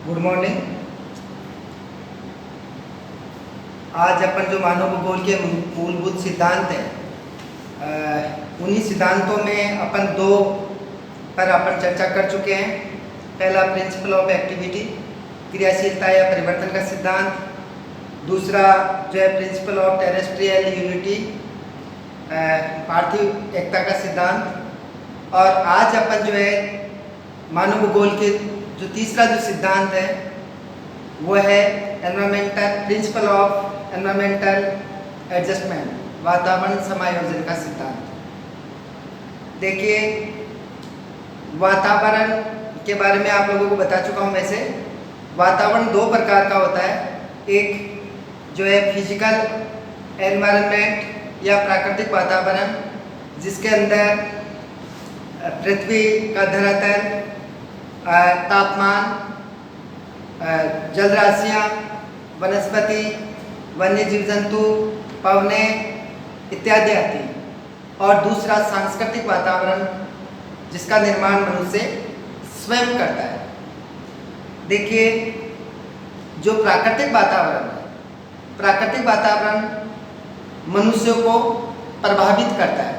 Good morning. आज अपन जो मानव भूगोल के मूलभूत सिद्धांत हैं, उन्हीं सिद्धांतों में अपन दो पर अपन चर्चा कर चुके हैं। पहला प्रिंसिपल ऑफ एक्टिविटी, क्रियाशीलता या परिवर्तन का सिद्धांत। दूसरा जो है प्रिंसिपल ऑफ टेरेस्ट्रियल यूनिटी, पार्थिव एकता का सिद्धांत। और आज अपन जो है मानव भूगोल के जो तीसरा जो सिद्धांत है वो है environmental principle of environmental adjustment, वातावरण समायोजन का सिद्धांत। देखिए, वातावरण के बारे में आप लोगों को बता चुका हूँ। वैसे वातावरण दो प्रकार का होता है। एक जो है फिजिकल एनवायरनमेंट या प्राकृतिक वातावरण, जिसके अंदर पृथ्वी का धरातल, तापमान, जलराशियाँ, वनस्पति, वन्य जीव जंतु, पवनें इत्यादि आती हैं। और दूसरा सांस्कृतिक वातावरण, जिसका निर्माण मनुष्य स्वयं करता है। देखिए, जो प्राकृतिक वातावरण है, प्राकृतिक वातावरण मनुष्य को प्रभावित करता है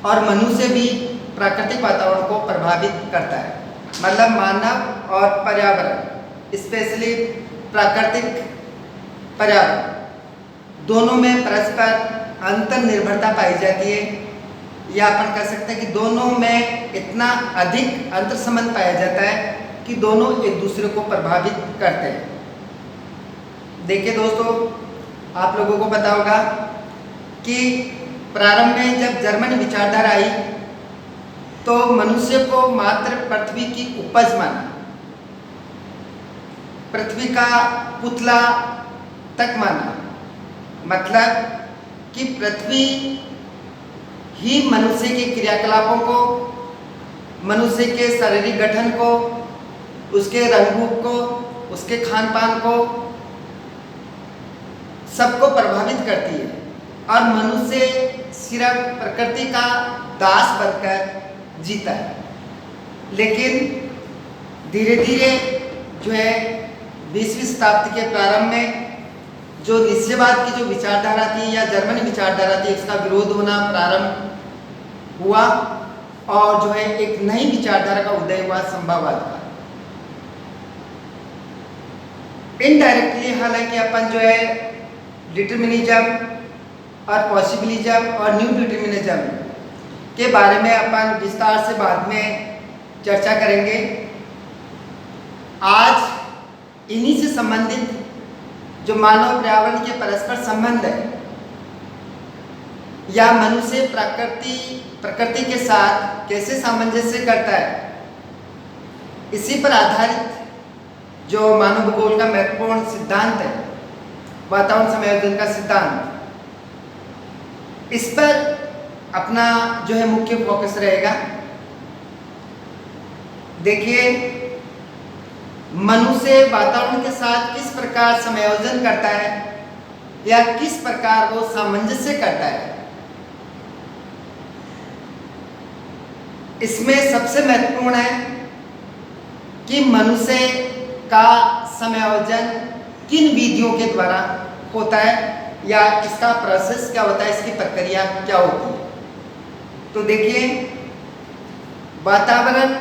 और मनुष्य भी प्राकृतिक वातावरण को प्रभावित करता है। मतलब मानव और पर्यावरण, स्पेशली प्राकृतिक पर्यावरण, दोनों में परस्पर अंतर निर्भरता पाई जाती है। या अपन कह सकते हैं कि दोनों में इतना अधिक अंतर संबंध पाया जाता है कि दोनों एक दूसरे को प्रभावित करते हैं। देखिए दोस्तों, आप लोगों को पता होगा कि प्रारंभ में जब जर्मन विचारधारा आई तो मनुष्य को मात्र पृथ्वी की उपज माना, पृथ्वी का पुतला तक माना। मतलब कि पृथ्वी ही मनुष्य के क्रियाकलापों को, मनुष्य के शारीरिक गठन को, उसके रंग रूप को, उसके खान पान को, सबको प्रभावित करती है। और मनुष्य सिर्फ प्रकृति का दास बनकर जीता है। लेकिन धीरे धीरे जो है 20वीं शताब्दी के प्रारंभ में जो निश्चयवाद की जो विचारधारा थी या जर्मनी विचारधारा थी, इसका विरोध होना प्रारंभ हुआ और जो है एक नई विचारधारा का उदय हुआ, संभववाद का। इनडायरेक्टली हालांकि अपन जो है डिटर्मिनिज्म और पॉसिबिलिज्म और न्यू डिटर्मिनिज्म के बारे में अपन विस्तार से बाद में चर्चा करेंगे। आज इन्हीं से संबंधित जो मानव पर्यावरण के परस्पर संबंध है या मनुष्य प्रकृति के साथ कैसे सामंजस्य करता है, इसी पर आधारित जो मानव भूगोल का महत्वपूर्ण सिद्धांत है, वातावरण समायोजन का सिद्धांत, इस पर अपना जो है मुख्य फोकस रहेगा। देखिए, मनुष्य वातावरण के साथ किस प्रकार समायोजन करता है या किस प्रकार वो सामंजस्य करता है, इसमें सबसे महत्वपूर्ण है कि मनुष्य का समायोजन किन विधियों के द्वारा होता है या इसका प्रोसेस क्या होता है, इसकी प्रक्रिया क्या होती है। तो देखिए, वातावरण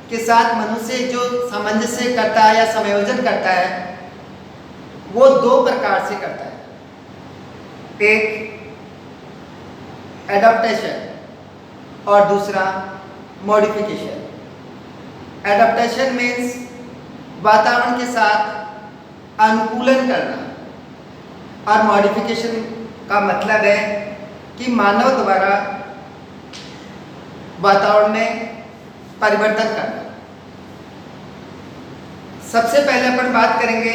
के साथ मनुष्य जो सामंजस्य करता है या समायोजन करता है वो दो प्रकार से करता है। एक एडाप्टेशन और दूसरा मॉडिफिकेशन। एडाप्टेशन मीन्स वातावरण के साथ अनुकूलन करना और मॉडिफिकेशन का मतलब है कि मानव द्वारा वातावरण में परिवर्तन करना। सबसे पहले अपन बात करेंगे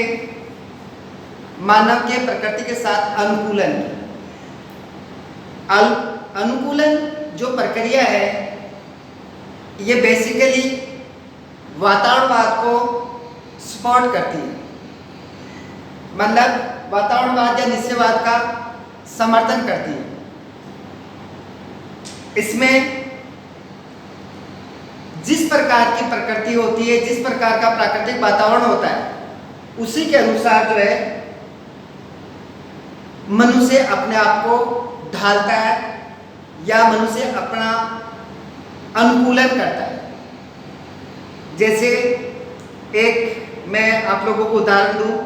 मानव के प्रकृति के साथ अनुकूलन। अनुकूलन जो प्रक्रिया है ये बेसिकली वातावरणवाद को सपोर्ट करती है। मतलब वातावरणवाद या निश्चयवाद का समर्थन करती है। इसमें जिस प्रकार की प्रकृति होती है, जिस प्रकार का प्राकृतिक वातावरण होता है, उसी के अनुसार जो है मनुष्य अपने आप को ढालता है या मनुष्य अपना अनुकूलन करता है। जैसे एक मैं आप लोगों को उदाहरण दूं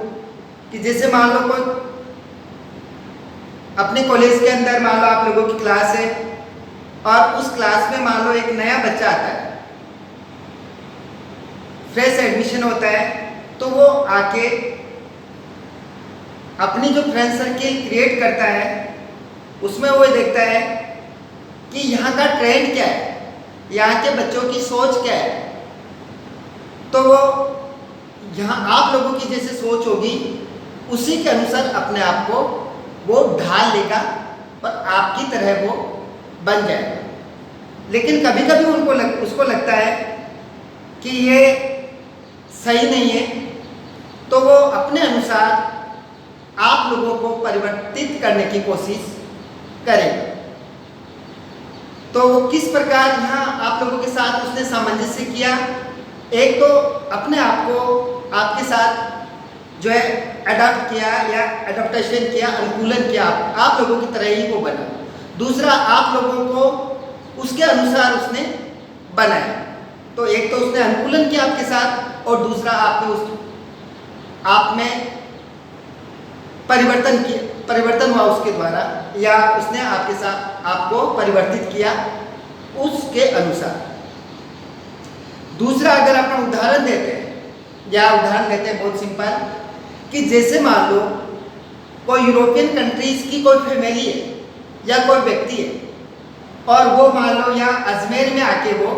कि जैसे मान लो कोई अपने कॉलेज के अंदर मान लो आप लोगों की क्लास है और उस क्लास में मान लो एक नया बच्चा आता है, फ्रेश एडमिशन होता है, तो वो आके अपनी जो फ्रेंड सर्किल क्रिएट करता है उसमें वो देखता है कि यहाँ का ट्रेंड क्या है, यहाँ के बच्चों की सोच क्या है। तो वो यहाँ आप लोगों की जैसे सोच होगी उसी के अनुसार अपने आप को वो ढाल लेगा और आपकी तरह वो बन जाएगा। लेकिन कभी कभी उसको लगता है कि ये सही नहीं है, तो वो अपने अनुसार आप लोगों को परिवर्तित करने की कोशिश करेगा। तो किस प्रकार यहाँ आप लोगों के साथ उसने सामंजस्य किया, एक तो अपने आप को आपके साथ जो है अडॉप्ट किया या एडॉप्टेशन किया, अनुकूलन किया, आप लोगों की तरह ही वो बना। दूसरा, आप लोगों को उसके अनुसार उसने बनाया। तो एक तो उसने अनुकूलन किया आपके साथ और दूसरा आपने आप में परिवर्तन हुआ उसके द्वारा, या उसने आपके साथ आपको परिवर्तित किया उसके अनुसार। दूसरा, अगर अपन उदाहरण देते हैं या उदाहरण लेते हैं बहुत सिंपल, कि जैसे मान लो कोई यूरोपियन कंट्रीज की कोई फैमिली है या कोई व्यक्ति है और वो मान लो यहाँ अजमेर में आके वो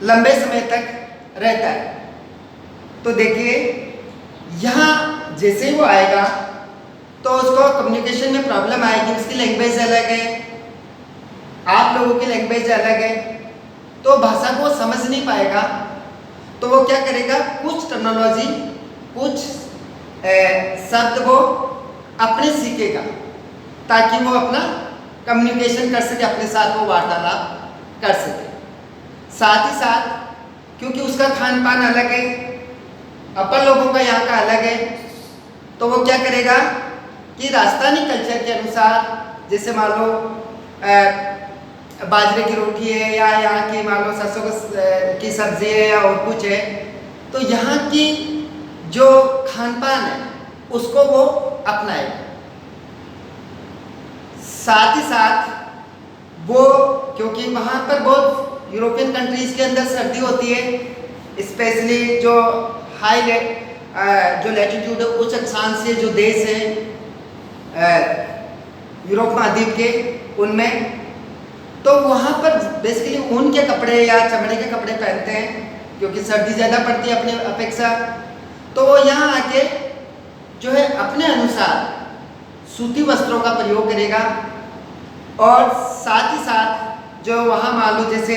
लंबे समय तक रहता है। तो देखिए यहाँ जैसे ही वो आएगा तो उसको कम्युनिकेशन में प्रॉब्लम आएगी, उसकी लैंग्वेज अलग है, आप लोगों की लैंग्वेज अलग है, तो भाषा को वो समझ नहीं पाएगा। तो वो क्या करेगा, कुछ टर्मिनोलॉजी, कुछ शब्द वो अपने सीखेगा ताकि वो अपना कम्युनिकेशन कर सके, अपने साथ वो वार्तालाप कर सके। साथ ही साथ क्योंकि उसका खान पान अलग है, अपन लोगों का यहाँ का अलग है, तो वो क्या करेगा कि राजस्थानी कल्चर के अनुसार, जैसे मान लो बाजरे की रोटी है या यहाँ की मान लो सरसों की सब्जी है या और कुछ है, तो यहाँ की जो खान पान है उसको वो अपनाएगा। साथ ही साथ वो, क्योंकि वहाँ पर बहुत यूरोपियन कंट्रीज के अंदर सर्दी होती है, स्पेशली जो जो लैटिट्यूड है, उच्च अक्षांश से जो देश है यूरोप महाद्वीप के, उनमें तो वहाँ पर बेसिकली ऊन के कपड़े या चमड़े के कपड़े पहनते हैं क्योंकि सर्दी ज़्यादा पड़ती है अपनी अपेक्षा। तो वो यहाँ आके जो है अपने अनुसार सूती वस्त्रों का प्रयोग करेगा और साथ ही साथ जो वहाँ मान लो जैसे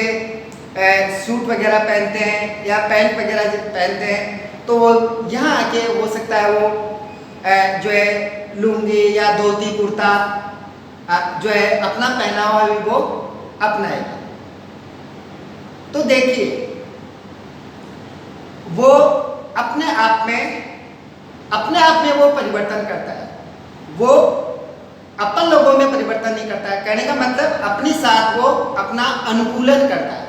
सूट वगैरह पहनते हैं या पैंट वगैरह पहनते हैं, तो वो यहाँ आके हो सकता है वो जो है लुंगी या धोती कुर्ता जो है अपना पहनावा भी वो अपनाएगा। तो देखिए वो अपने आप में वो परिवर्तन करता है, वो अपन लोगों में परिवर्तन नहीं करता है। कहने का मतलब अपने साथ वो अपना अनुकूलन करता है।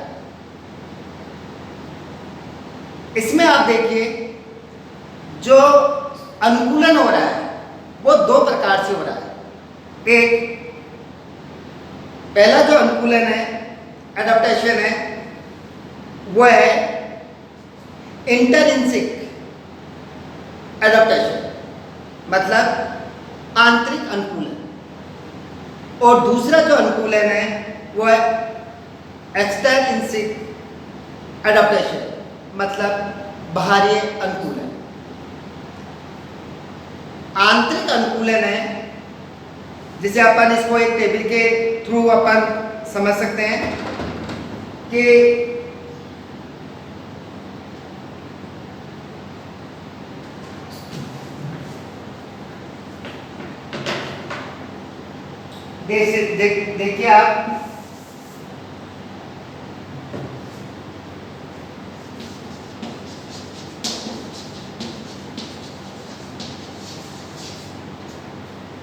इसमें आप देखिए जो अनुकूलन हो रहा है वो दो प्रकार से हो रहा है। एक पहला जो अनुकूलन है, एडॉप्टेशन है, वो है इंटरिंसिक एडॉप्टेशन, मतलब आंतरिक अनुकूलन। और दूसरा जो अनुकूलन है वो है एक्सटरिंसिक एडॉप्टेशन, मतलब बाहरी अनुकूलन। आंतरिक अनुकूलन है जिसे अपन इसको एक टेबल के थ्रू अपन समझ सकते हैं कि देखिए आप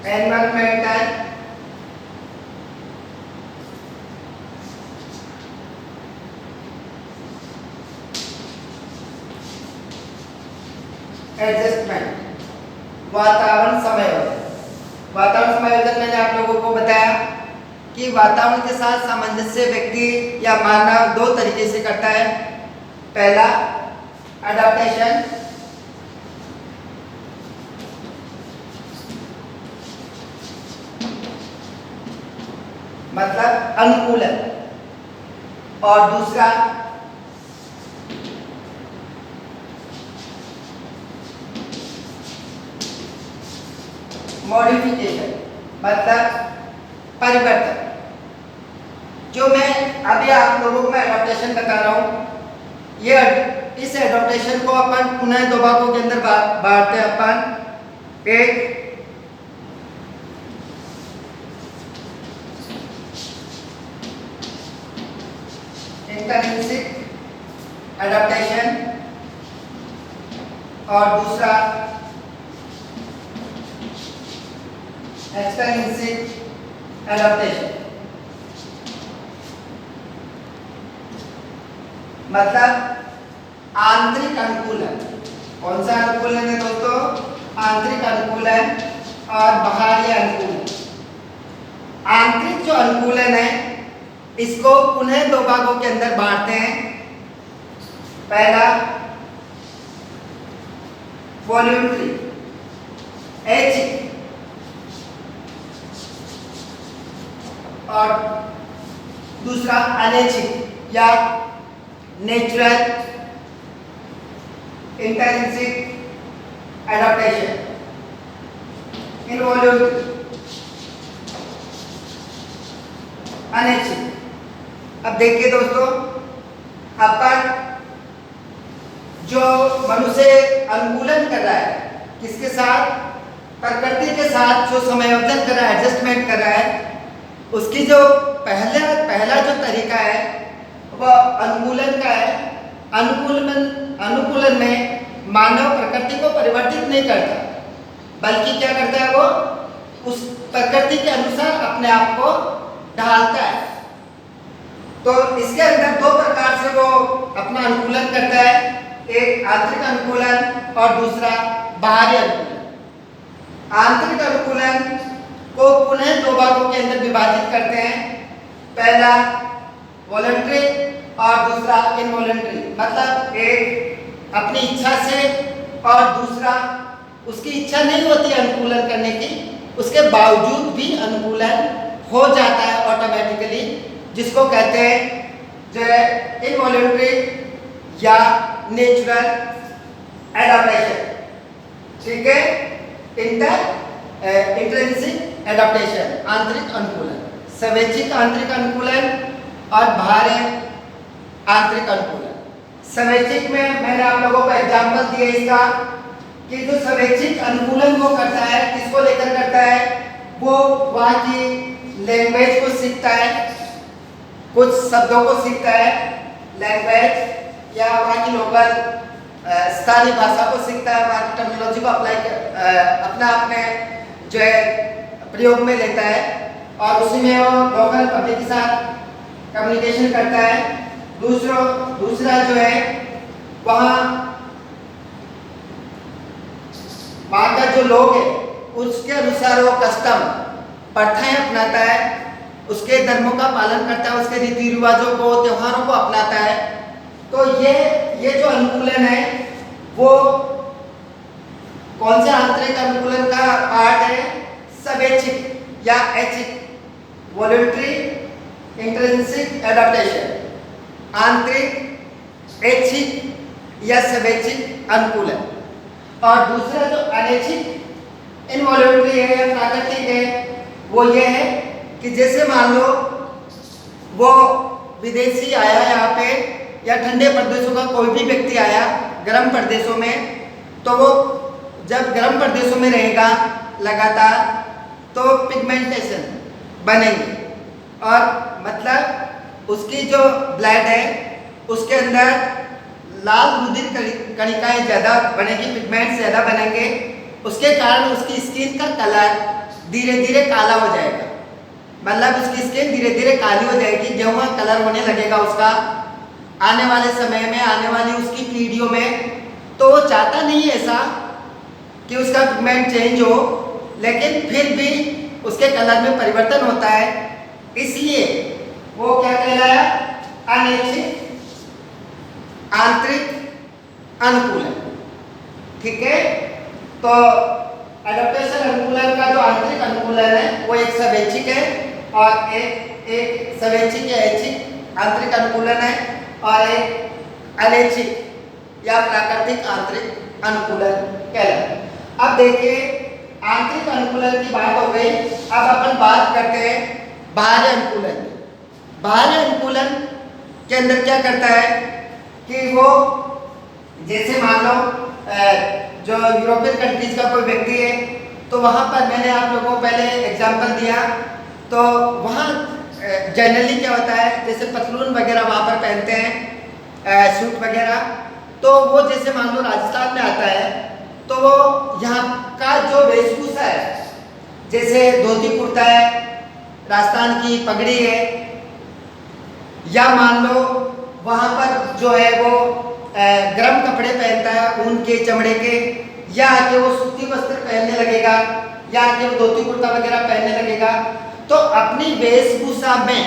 एनवायरमेंटल एडजस्टमेंट, वातावरण समायोजन। वातावरण समायोजन मैंने आप लोगों को बताया कि वातावरण के साथ सामंजस्य व्यक्ति या मानव दो तरीके से करता है। पहला अडॉप्टेशन, मतलब अनुकूलन, और दूसरा मॉडिफिकेशन, मतलब परिवर्तन। जो मैं अभी आप लोगों को मैं एडॉप्टेशन बता रहा हूँ, ये इस एडॉप्टेशन को अपन पुनः दो भागों के अंदर बांटते हैं अपन। एक इंट्रिंसिक एडॉप्टेशन और दूसरा एक्सट्रिंसिक एडॉप्टेशन। मतलब आंतरिक अनुकूलन। कौन सा अनुकूलन है दोस्तों? आंतरिक अनुकूलन और बाहरी अनुकूलन। आंतरिक जो अनुकूलन है इसको पुनः दो भागों के अंदर बांटते हैं। पहला वॉल्यूंटरी, ऐच्छिक, और दूसरा अनैच्छिक या नेचुरल इंट्रिंसिक एडॉप्टेशन। इन वॉल्यूंटरी अनैच्छिक। अब देखिए दोस्तों, अपन जो मनुष्य अनुकूलन कर रहा है किसके साथ? प्रकृति के साथ जो समायोजन कर रहा है, एडजस्टमेंट कर रहा है, उसकी जो पहला जो तरीका है वह अनुकूलन का है। अनुकूलन में मानव प्रकृति को परिवर्तित नहीं करता, बल्कि क्या करता है, वो उस प्रकृति के अनुसार अपने आप को ढालता है। तो इसके अंदर दो प्रकार से वो अपना अनुकूलन करता है, एक आंतरिक अनुकूलन और दूसरा बाहरी अनुकूलन। आंतरिक अनुकूलन को पुनः दो भागों के अंदर विभाजित करते हैं। पहला वॉलंटरी और दूसरा इनवॉलंटरी। मतलब एक अपनी इच्छा से और दूसरा उसकी इच्छा नहीं होती अनुकूलन करने की, उसके बावजूद भी अनुकूलन हो जाता है ऑटोमेटिकली, जिसको कहते हैं जो है इनवॉलंटरी या नेचुरल एडॉप्टेशन। ठीक है, इंट्रिंसिक एडॉप्टेशन, आंतरिक अनुकूलन, स्वैच्छिक आंतरिक अनुकूलन और बाहरी आंतरिक अनुकूलन। स्वैच्छिक में मैंने आप लोगों को एग्जांपल दिया इसका कि जो स्वैच्छिक अनुकूलन वो करता है, किसको लेकर करता है? वो वहाँ की लैंग्वेज को सीखता है, कुछ शब्दों को सीखता है, लैंग्वेज या वहाँ की लोकल स्थानीय भाषा को सीखता है, वहाँ की टेक्नोलॉजी को अपना अपने जो है प्रयोग में लेता है और उसी में वो लोकल पब्लिक के साथ कम्युनिकेशन करता है। दूसरा जो है वहाँ का जो लोग है उसके अनुसार वो कस्टम प्रथाएं अपनाता है, उसके धर्मों का पालन करता है, उसके रीति रिवाजों को, त्योहारों को अपनाता है। तो ये जो अनुकूलन है वो कौन से आंतरिक अनुकूलन का पार्ट है? स्वैच्छिक या ऐच्छिक, वॉलंटरी इंट्रिंसिक एडॉप्टेशन, आंतरिक ऐच्छिक या स्वैच्छिक अनुकूलन। और दूसरा जो अनैच्छिक इनवॉलंटरी है या प्राकृतिक है, वो ये है कि जैसे मान लो वो विदेशी आया यहाँ पे या ठंडे प्रदेशों का कोई भी व्यक्ति आया गर्म प्रदेशों में, तो वो जब गर्म प्रदेशों में रहेगा लगातार तो पिगमेंटेशन बनेंगे और मतलब उसकी जो ब्लड है उसके अंदर लाल रुधिर कणिकाएं ज़्यादा बनेगी, पिगमेंट ज़्यादा बनेंगे, उसके कारण उसकी स्किन का कलर धीरे धीरे काला हो जाएगा, मतलब उसकी स्किन धीरे धीरे काली हो जाएगी, गेहूं कलर होने लगेगा उसका आने वाले समय में, आने वाली उसकी पीढ़ियों में। तो वो चाहता नहीं ऐसा कि उसका पिगमेंट चेंज हो, लेकिन फिर भी उसके कलर में परिवर्तन होता है, इसलिए वो क्या कहलाया, अनैच्छिक आंतरिक अनुकूलन। ठीक है, तो एडाप्टेशन अनुकूलन का जो आंतरिक अनुकूलन है वो एक स्वैच्छिक है और एक स्वैच्छिक या ऐच्छिक आंतरिक अनुकूलन है और एक अनैच्छिक या प्राकृतिक आंतरिक अनुकूलन कहलाता है। अब देखिए आंतरिक अनुकूलन की बात हो गई, अब अपन बात करते हैं बाह्य अनुकूलन। बाह्य अनुकूलन के अंदर क्या करता है कि वो जैसे मान लो जो यूरोपियन कंट्रीज का कोई व्यक्ति है, तो वहाँ पर मैंने आप लोगों को पहले एग्जांपल दिया, तो वहाँ जनरली क्या होता है, जैसे पतलून वगैरह वहाँ पर पहनते हैं, सूट वगैरह, तो वो जैसे मान लो राजस्थान में आता है तो वो यहाँ का जो वेशभूषा है, जैसे धोती कुर्ता है, राजस्थान की पगड़ी है, या मान लो वहाँ पर जो है वो गर्म कपड़े पहनता है ऊन के चमड़े के, या कि वो सूती वस्त्र पहनने लगेगा, या कि वो धोती कुर्ता वगैरह पहनने लगेगा, तो अपनी वेशभूषा में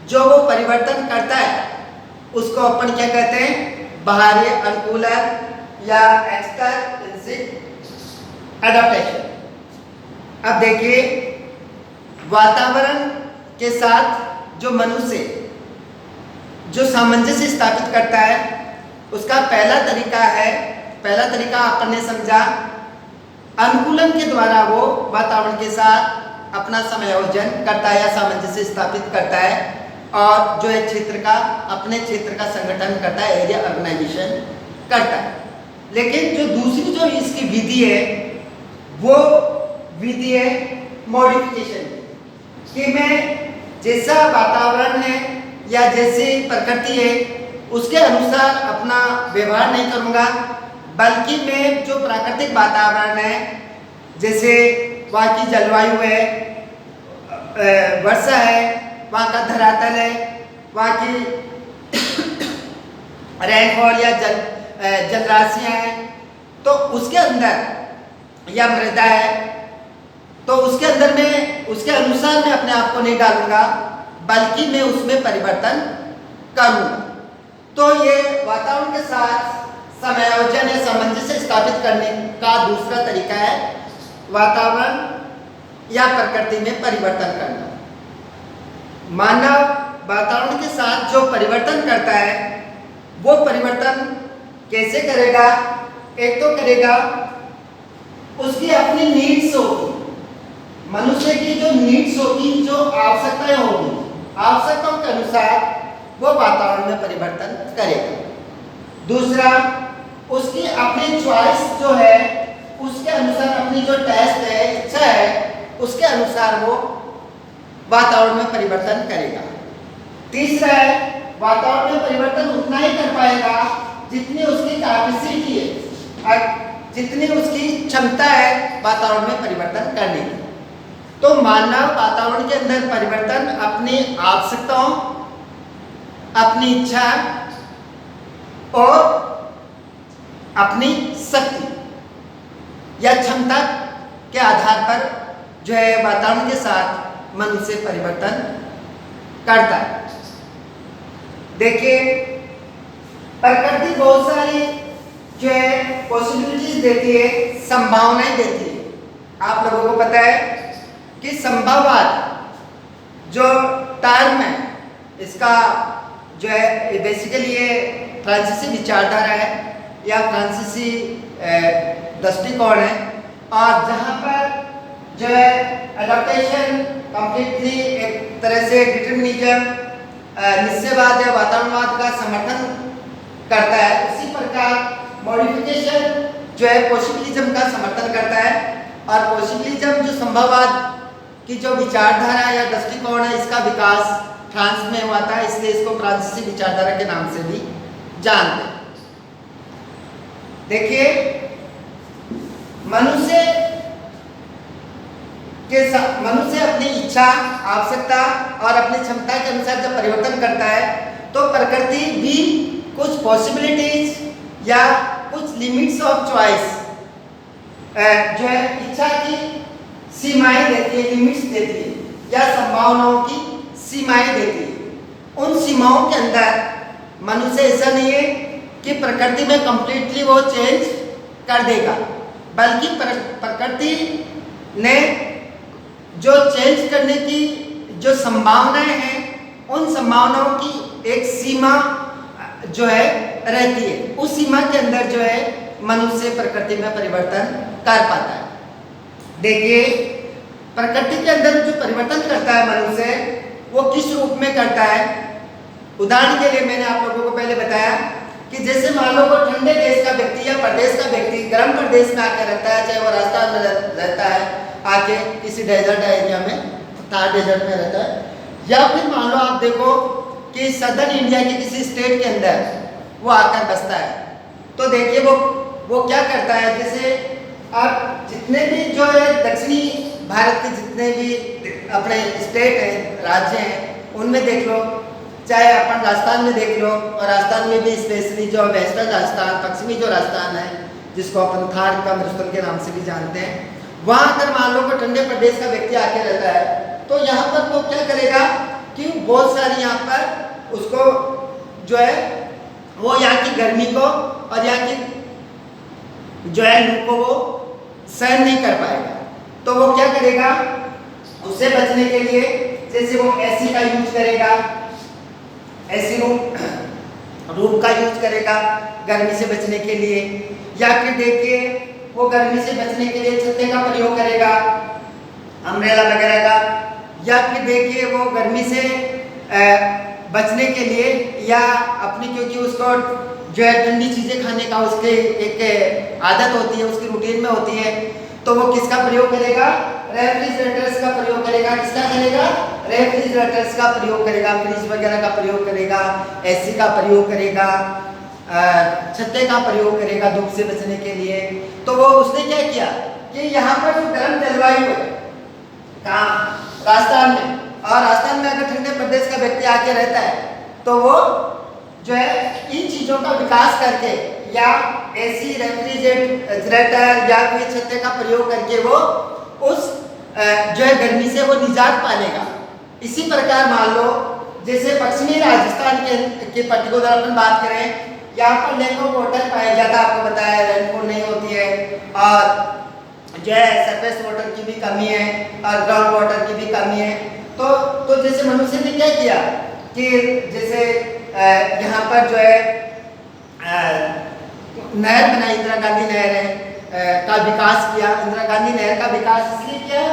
जो वो परिवर्तन करता है उसको अपन क्या कहते हैं, बाहरी अनुकूलन या एक्सट्रिंसिक एडाप्टेशन। अब देखिए वातावरण के साथ जो मनुष्य जो सामंजस्य स्थापित करता है, उसका पहला तरीका अपन ने समझा, अनुकूलन के द्वारा वो वातावरण के साथ अपना समायोजन करता है या सामंजस्य स्थापित करता है, और जो है क्षेत्र का, अपने क्षेत्र का संगठन करता है, एरिया ऑर्गेनाइजेशन करता है। लेकिन जो दूसरी जो इसकी विधि है वो विधि है मॉडिफिकेशन कि मैं जैसा वातावरण है या जैसी प्रकृति है उसके अनुसार अपना व्यवहार नहीं करूँगा, बल्कि मैं जो प्राकृतिक वातावरण है, जैसे वहाँ की जलवायु है, वर्षा है, वहाँ का धरातल है, वहाँ की रेनफॉल या जलराशियाँ हैं, तो उसके अंदर या मृदा है, तो उसके अंदर में उसके अनुसार मैं अपने आप को नहीं डालूंगा, बल्कि मैं उसमें परिवर्तन करूँगा। तो ये वातावरण के साथ समायोजन या सामंजस्य स्थापित करने का दूसरा तरीका है वातावरण या प्रकृति में परिवर्तन करना। मानव वातावरण के साथ जो परिवर्तन करता है वो परिवर्तन कैसे करेगा, एक तो करेगा उसकी अपनी नीड्स होगी, मनुष्य की जो नीड्स होगी, जो आवश्यकताएं होगी, आवश्यकताओं के अनुसार वो वातावरण में परिवर्तन करेगा। दूसरा, उसकी अपनी चॉइस जो है उसके अनुसार, अपनी जो टेस्ट है, इच्छा है, उसके अनुसार वो वातावरण में परिवर्तन करेगा। तीसरा है, वातावरण में परिवर्तन उतना ही कर पाएगा जितनी उसकी कैपेसिटी है, जितनी उसकी क्षमता है वातावरण में परिवर्तन करने की। तो मानव वातावरण के अंदर परिवर्तन अपनी आवश्यकताओं, अपनी इच्छा और अपनी शक्ति या क्षमता के आधार पर जो है वातावरण के साथ मनुष्य परिवर्तन करता है। देखिए प्रकृति बहुत सारी जो है पॉसिबिलिटीज देती है, संभावनाएं देती है। आप लोगों को पता है कि संभववाद जो टर्म है, इसका जो है बेसिकली ये फ्रांसीसी विचारधारा है या फ्रांसीसी दृष्टिकोण है, और जहाँ पर जो है एडाप्टेशन कंप्लीटली एक तरह से डिटर्मिनिज्म, निश्चयवाद या वातावरणवाद का समर्थन करता है, उसी प्रकार मॉडिफिकेशन जो है पॉसिबिलिज्म का समर्थन करता है। और पॉसिबिलिज्म जो संभववाद की जो विचारधारा या दृष्टिकोण है, इसका विकास फ्रांस में हुआ था, इसलिए इसको फ्रांसीसी विचारधारा के नाम से भी जानते हैं। देखिए मनुष्य मनुष्य अपनी इच्छा, आवश्यकता और अपनी क्षमता के अनुसार जब परिवर्तन करता है तो प्रकृति भी कुछ पॉसिबिलिटीज या कुछ लिमिट्स ऑफ चॉइस जो है इच्छा की सीमाएं देती है, लिमिट्स देती है या संभावनाओं की सीमाएं देती है। उन सीमाओं के अंदर मनुष्य ऐसा नहीं है कि प्रकृति में कंप्लीटली वो चेंज कर देगा, बल्कि प्रकृति ने जो चेंज करने की जो संभावनाएं हैं उन संभावनाओं की एक सीमा जो है रहती है। उस सीमा के अंदर जो है मनुष्य प्रकृति में परिवर्तन कर पाता है। देखिए, प्रकृति के अंदर जो परिवर्तन करता है मनुष्य, वो किस रूप में करता है। उदाहरण के लिए मैंने आप लोगों को पहले बताया कि जैसे मान लो कोई ठंडे देश का व्यक्ति या प्रदेश का व्यक्ति गर्म प्रदेश में आकर रहता है, चाहे वो राजस्थान में रहता है, आके किसी डेजर्ट एरिया में, थार डेजर्ट में रहता है, या फिर मान लो आप देखो कि सदर्न इंडिया के किसी स्टेट के अंदर वो आकर बसता है, तो देखिए वो क्या करता है। जैसे आप जितने भी जो है दक्षिणी भारत के जितने भी अपने स्टेट हैं, राज्य हैं, उनमें देख लो, चाहे अपन राजस्थान में देख लो, और राजस्थान में भी स्पेशली जो वेस्टर्न राजस्थान, पश्चिमी जो राजस्थान है, जिसको अपन थार का मरुस्थल के नाम से भी जानते हैं, वहाँ अगर मान लो कोई ठंडे प्रदेश का व्यक्ति आके रहता है, तो यहाँ पर वो क्या करेगा कि बहुत सारी यहाँ पर उसको जो है वो यहाँ की गर्मी को और यहाँ की जो है लू को वो सहन नहीं कर पाएगा। तो वो क्या करेगा, उससे बचने के लिए जैसे वो एसी का यूज करेगा, एसी रूम का यूज करेगा गर्मी से बचने के लिए, या फिर देखिए वो गर्मी से बचने के लिए छत्ते का प्रयोग करेगा, अम्ब्रेला वगैरह का, या फिर देखिए वो गर्मी से बचने के लिए या अपनी, क्योंकि उसको जो है ठंडी चीज़ें खाने का उसके एक आदत होती है, उसकी रूटीन में होती है, तो वो किसका प्रयोग करेगा, रेफ्रिजरेटर्स का प्रयोग करेगा। किसका करेगा, रेफ्रिजरेटर्स का प्रयोग करेगा, फ्रिज वगैरह का प्रयोग करेगा, एसी का प्रयोग करेगा, छत्ते का प्रयोग करेगा धूप से बचने के लिए। तो वो उसने क्या किया कि यहाँ पर जो गर्म जलवायु है कहाँ, राजस्थान में, और राजस्थान में अगर ठंडे प्रदेश का व्यक्ति आके रहता है तो वो जो है इन चीज़ों का विकास करके या एसी, रेफ्रिजरेटर या कोई छत्ते का प्रयोग करके वो उस जो है गर्मी से वो निजात पालेगा। इसी प्रकार मान लो जैसे पश्चिमी राजस्थान के पर्टिकुलर अपन बात करें, यहाँ पर लैक ऑफ वाटर पाया जाता है, आपको बताया रेनफॉल नहीं होती है, और जो है सरफेस वाटर की भी कमी है और ग्राउंड वाटर की भी कमी है। तो जैसे मनुष्य ने क्या किया कि जैसे यहाँ पर जो है नहर बनाई, इंदिरा गांधी नहर है का विकास किया। इंदिरा गांधी नहर का विकास इसलिए किया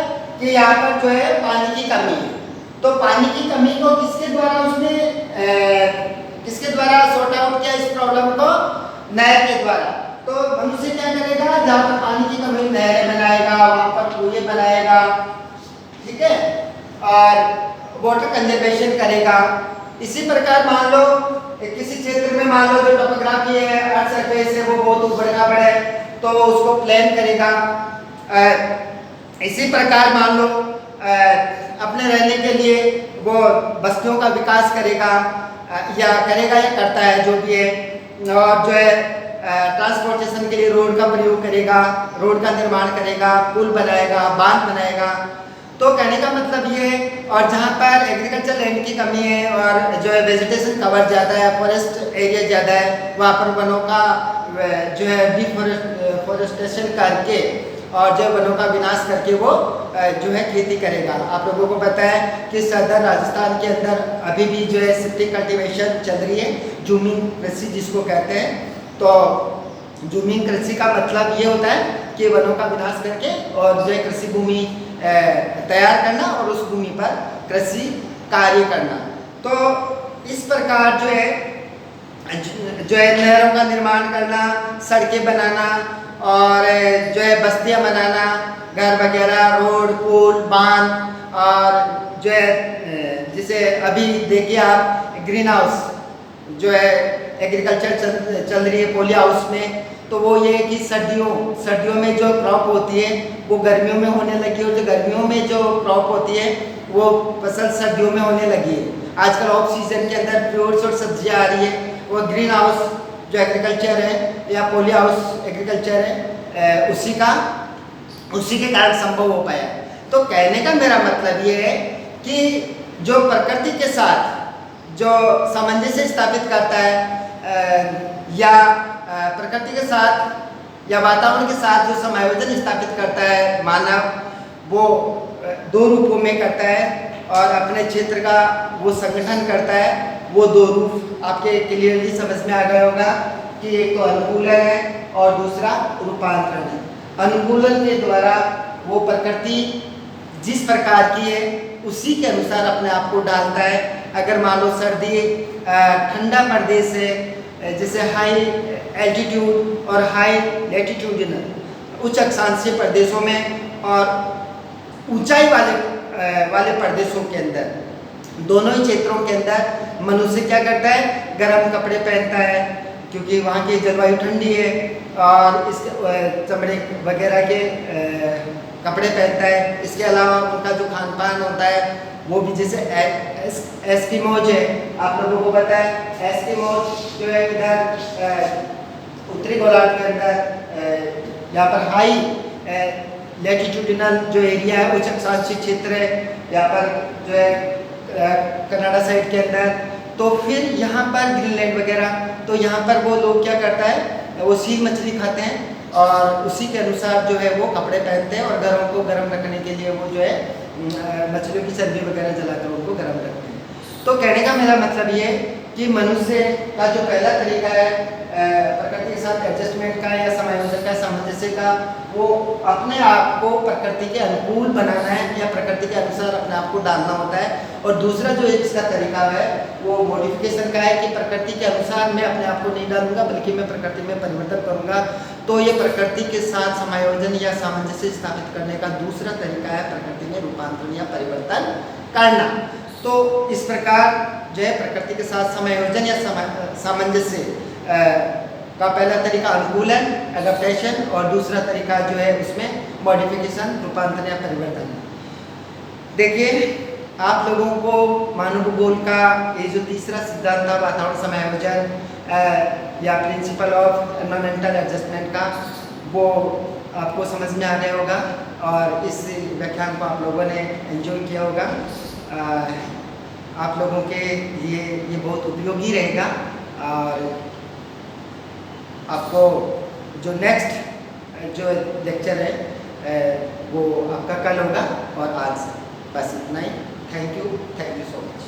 कि यहाँ पर जो है पानी की कमी है, तो पानी की कमी को किसके द्वारा उसने किसके द्वारा सॉर्ट आउट किया इस प्रॉब्लम को, नहर के द्वारा। तो मनुष्य क्या करेगा, जहाँ पर पानी की कमी नहरें बनाएगा, वहाँ पर कुएं बनाएगा, ठीक है, और वाटर कंजर्वेशन करेगा। इसी प्रकार मान लो किसी क्षेत्र में मान लो जो टोपोग्राफी है, अर्थ सरफेस है, वो बहुत ऊपर का बढ़े, तो वो उसको प्लान करेगा। इसी प्रकार मान लो अपने रहने के लिए वो बस्तियों का विकास करेगा या करता है जो भी है, और जो है ट्रांसपोर्टेशन के लिए रोड का प्रयोग करेगा, रोड का निर्माण करेगा, पुल बनाएगा, बांध बनाएगा। तो कहने का मतलब ये है, और जहाँ पर एग्रीकल्चर लैंड की कमी है और जो है वेजिटेशन कवर ज़्यादा है, फॉरेस्ट एरिया ज़्यादा है, वहाँ पर वनों का जो है डिफॉरेस्टेशन करके और जो वनों का विनाश करके वो जो है खेती करेगा। आप लोगों को पता है कि सदर राजस्थान के अंदर अभी भी जो है शिफ्टिंग कल्टीवेशन चल रही है, जूमिंग कृषि जिसको कहते हैं। तो जूमिंग कृषि का मतलब ये होता है कि वनों का विनाश करके और जो है कृषि भूमि तैयार करना और उस भूमि पर कृषि कार्य करना। तो इस प्रकार जो है नहरों का निर्माण करना, सड़कें बनाना और जो है बस्तियां बनाना, घर वगैरह, रोड, पुल, बांध, और जो है जैसे अभी देखिए आप ग्रीन हाउस जो है एग्रीकल्चर चल रही है, पॉली हाउस में तो वो ये है कि सर्दियों में जो क्रॉप होती है वो गर्मियों में होने लगी, और जो गर्मियों में जो क्रॉप होती है वो फसल सर्दियों में होने लगी है। आजकल ऑफ सीजन के अंदर फ्रूट्स और सब्जियां आ रही है, वो ग्रीन हाउस जो एग्रीकल्चर है या पॉली हाउस एग्रीकल्चर है, उसी के कारण संभव हो पाया। तो कहने का मेरा मतलब ये है कि जो प्रकृति के साथ जो सामंजस्य स्थापित करता है या प्रकृति के साथ या वातावरण के साथ जो समायोजन स्थापित करता है मानव, वो दो रूपों में करता है और अपने क्षेत्र का वो संगठन करता है। वो दो रूप आपके क्लियरली समझ में आ गया होगा कि एक तो अनुकूलन है और दूसरा रूपांतरण है। अनुकूलन के द्वारा वो प्रकृति जिस प्रकार की है उसी के अनुसार अपने आप को डालता है। अगर मान लो सर्दी ठंडा प्रदेश है, जैसे हाई एल्टीट्यूड और हाई लैटिट्यूडिनल उच्च अक्षांशीय प्रदेशों में और ऊंचाई वाले प्रदेशों के अंदर, दोनों ही क्षेत्रों के अंदर मनुष्य क्या करता है, गर्म कपड़े पहनता है क्योंकि वहाँ की जलवायु ठंडी है, और इसके चमड़े वगैरह के कपड़े पहनता है। इसके अलावा उनका जो खान पान होता है वो भी, जैसे एस्किमोज है, आप लोगों को पता है एस्किमोज जो है इधर उत्तरी गोलार्ध के अंदर यहाँ पर हाई लैटिट्यूडिनल जो एरिया है, उच्च अक्षांशीय क्षेत्र है यहाँ पर जो है कनाडा साइड के अंदर। तो फिर यहाँ पर ग्रीनलैंड वगैरह, तो यहाँ पर वो लोग क्या करता है, वो सील मछली खाते हैं और उसी के अनुसार जो है वो कपड़े पहनते हैं, और घरों को गर्म रखने के लिए वो जो है मछलियों की चर्बी वगैरह जलाकर उनको गर्म रखते हैं। तो कहने का मेरा मतलब ये कि मनुष्य का जो पहला तरीका है प्रकृति के साथ एडजस्टमेंट का या समायोजन का, सामंजस्य का, वो अपने आप को प्रकृति के अनुकूल बनाना है या प्रकृति के अनुसार अपने आप को डालना होता है। और दूसरा जो इसका तरीका है वो मॉडिफिकेशन का है कि प्रकृति के अनुसार मैं अपने आप को नहीं डालूंगा बल्कि मैं प्रकृति में परिवर्तन करूंगा। तो ये प्रकृति के साथ समायोजन या सामंजस्य स्थापित करने का दूसरा तरीका है प्रकृति में रूपांतरण या परिवर्तन करना। तो इस प्रकार जो है प्रकृति के साथ समायोजन या सामंजस्य का पहला तरीका अनुकूलन एडेप्टेशन, और दूसरा तरीका जो है उसमें मॉडिफिकेशन रूपांतरण या परिवर्तन। देखिए आप लोगों को मानव भूगोल का ये जो तीसरा सिद्धांत था वातावरण समायोजन या प्रिंसिपल ऑफ एनवायरमेंटल एडजस्टमेंट का, वो आपको समझ में आ गया होगा और इस व्याख्यान को आप लोगों ने एंजॉय किया होगा। आप लोगों के लिए ये बहुत उपयोगी रहेगा। और आपको जो नेक्स्ट जो लेक्चर है वो आपका कल होगा। और आज बस इतना ही। Thank you so much.